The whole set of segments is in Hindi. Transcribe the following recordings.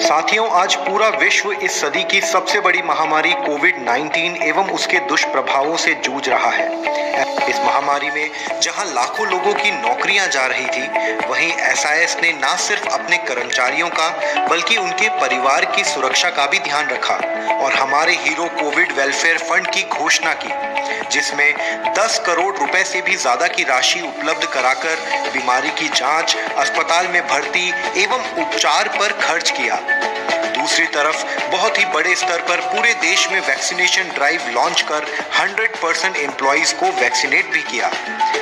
साथियों, आज पूरा विश्व इस सदी की सबसे बड़ी महामारी कोविड-19 एवं उसके दुष्प्रभावों से जूझ रहा है। इस महामारी में जहां लाखों लोगों की नौकरियां जा रही थी, वहीं एसआईएस ने न सिर्फ अपने कर्मचारियों का बल्कि उनके परिवार की सुरक्षा का भी ध्यान रखा और हमारे हीरो कोविड वेलफेयर फंड की घोषणा की, जिसमें 10 करोड़ रुपए से भी ज्यादा की राशि उपलब्ध कराकर बीमारी की जांच, अस्पताल में भर्ती एवं उपचार पर खर्च किया। दूसरी तरफ बहुत ही बड़े स्तर पर पूरे देश में वैक्सीनेशन ड्राइव लॉन्च कर 100% एम्प्लॉइज को वैक्सीनेट भी किया।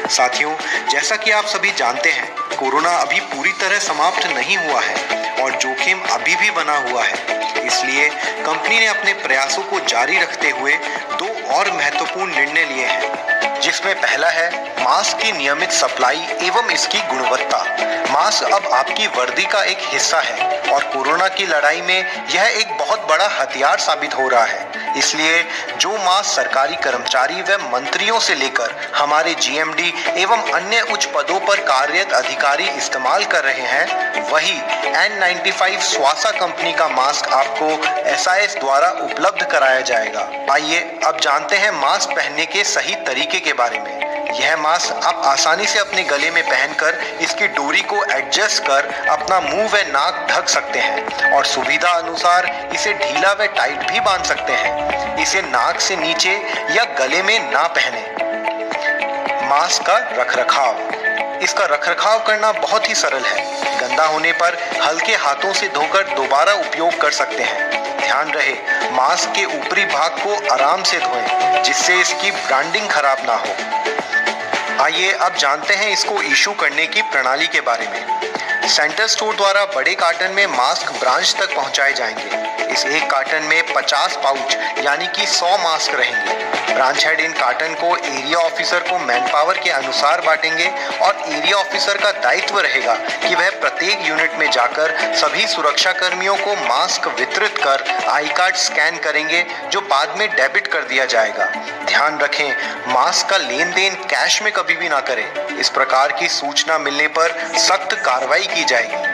साथियों, जैसा कि आप सभी जानते हैं, कोरोना अभी पूरी तरह समाप्त नहीं हुआ है और जोखिम अभी भी बना हुआ है। इसलिए कंपनी ने अपने प्रयासों को जारी रखते हुए 2 और महत्वपूर्ण निर्णय लिए हैं, जिसमें पहला है मास्क की नियमित सप्लाई एवं इसकी गुणवत्ता। मास्क अब आपकी वर्दी का एक हिस्सा है और कोरोना की लड़ाई में यह एक बहुत बड़ा हथियार साबित हो रहा है। इसलिए जो मास्क सरकारी कर्मचारी व मंत्रियों से लेकर हमारे जीएमडी एवं अन्य उच्च पदों पर कार्यरत अधिकारी इस्तेमाल कर रहे हैं, वही N95 स्वासा कंपनी का मास्क आपको एसआईएस द्वारा उपलब्ध कराया जाएगा। आइए अब जानते हैं मास्क पहनने के सही तरीके के बारे में। यह मास्क आप आसानी से अपने गले में पहनकर इसकी डोरी को एडजस्ट कर अपना मुंह व नाक ढक सकते हैं और सुविधा अनुसार इसे ढीला व टाइट भी बांध सकते हैं। इसे नाक से नीचे या गले में ना पहने। मास्क का रखरखाव। इसका रखरखाव करना बहुत ही सरल है। गंदा होने पर हल्के हाथों से धोकर दोबारा उपयोग कर सकते हैं। ध्यान रहे, मास्क के ऊपरी भाग को आराम से धोएं, जिससे इसकी ब्रांडिंग खराब ना हो। आइए अब जानते हैं इसको इशू करने की प्रणाली के बारे में। सेंटर स्टोर द्वारा बड़े कार्टन में मास्क ब्रांच तक पहुंचाए जाएंगे। इस एक कार्टन में 50 पाउच यानी कि 100 मास्क रहेंगे। ब्रांच हेड इन कार्टन को एरिया ऑफिसर को मैन पावर के अनुसार बांटेंगे और एरिया ऑफिसर का दायित्व रहेगा कि वह प्रत्येक यूनिट में जाकर सभी सुरक्षा कर्मियों को मास्क वितरित कर आई कार्ड स्कैन करेंगे, जो बाद में डेबिट कर दिया जाएगा। ध्यान रखें, मास्क का लेन देन कैश में कभी भी ना करें। इस प्रकार की सूचना मिलने पर सख्त कार्रवाई की जाएगी।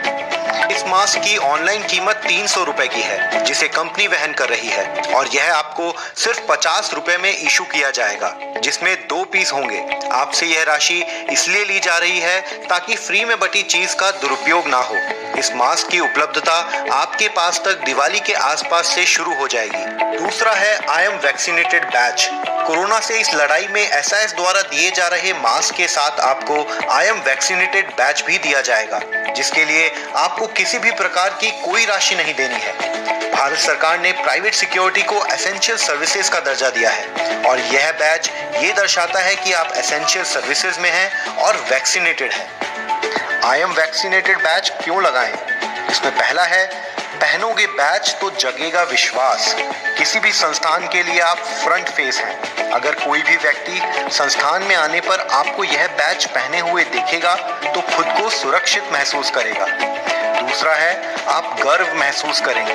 इस मास्क की ऑनलाइन कीमत 300 रुपए की है, जिसे कंपनी वहन कर रही है और यह आपको सिर्फ 50 रुपए में इशू किया जाएगा, जिसमें 2 पीस होंगे। आपसे यह राशि इसलिए ली जा रही है ताकि फ्री में बटी चीज का दुरुपयोग ना हो। इस मास्क की उपलब्धता आपके पास तक दिवाली के आसपास से शुरू हो जाएगी। दूसरा है I am vaccinated batch. Corona से इस लड़ाई में एसआईएस द्वारा दिए जा रहे मास्क के साथ आपको आई एम वैक्सीनेटेड बैच भी दिया जाएगा, जिसके लिए आपको किसी भी प्रकार की कोई राशि नहीं देनी है। भारत सरकार ने प्राइवेट सिक्योरिटी को एसेंशियल सर्विसेज का दर्जा दिया है और यह बैच ये दर्शाता है कि आप एसेंशियल सर्विसेज में हैं और वैक्सीनेटेड हैं। आई एम वैक्सीनेटेड बैच क्यों लगाएं? इसमें पहला है, पहनोगे बैच तो जगेगा विश्वास। किसी भी संस्थान के लिए आप फ्रंट फेस हैं। अगर कोई भी व्यक्ति संस्थान में आने पर आपको यह बैच पहने हुए देखेगा तो खुद को सुरक्षित महसूस करेगा। दूसरा है, आप गर्व महसूस करेंगे।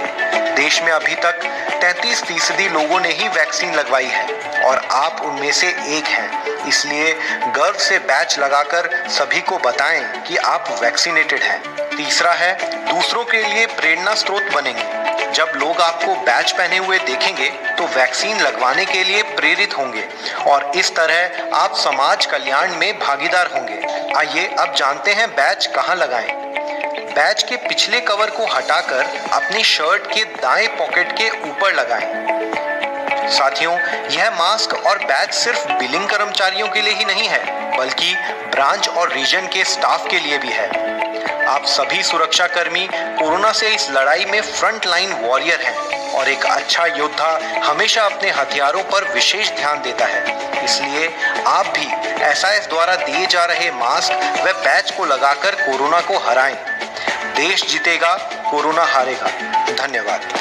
देश में अभी तक 33% लोगों ने ही वैक्सीन लगवाई है और आप उनमें से एक हैं। इसलिए गर्व से बैच लगाकर सभी को बताएं कि आप वैक्सीनेटेड हैं। तीसरा है, दूसरों के लिए प्रेरणा स्रोत बनेंगे। जब लोग आपको बैच पहने हुए देखेंगे तो वैक्सीन लगवाने के लिए प्रेरित होंगे और इस तरह आप समाज कल्याण में भागीदार होंगे। आइए अब जानते हैं बैच कहाँ लगाएं। बैच के पिछले कवर को हटाकर अपनी शर्ट के दाएं पॉकेट के ऊपर लगाएं। साथियों, यह मास्क और बैच सिर्फ बिलिंग कर्मचारियों के लिए ही नहीं है, बल्कि ब्रांच और रीजन के स्टाफ के लिए भी है। आप सभी सुरक्षा कर्मी कोरोना से इस लड़ाई में फ्रंट लाइन वॉरियर हैं और एक अच्छा योद्धा हमेशा अपने हथियारों पर विशेष ध्यान देता है। इसलिए आप भी एसआईएस द्वारा दिए जा रहे मास्क व बैच को लगाकर कोरोना को हराएं। देश जीतेगा, कोरोना हारेगा। धन्यवाद।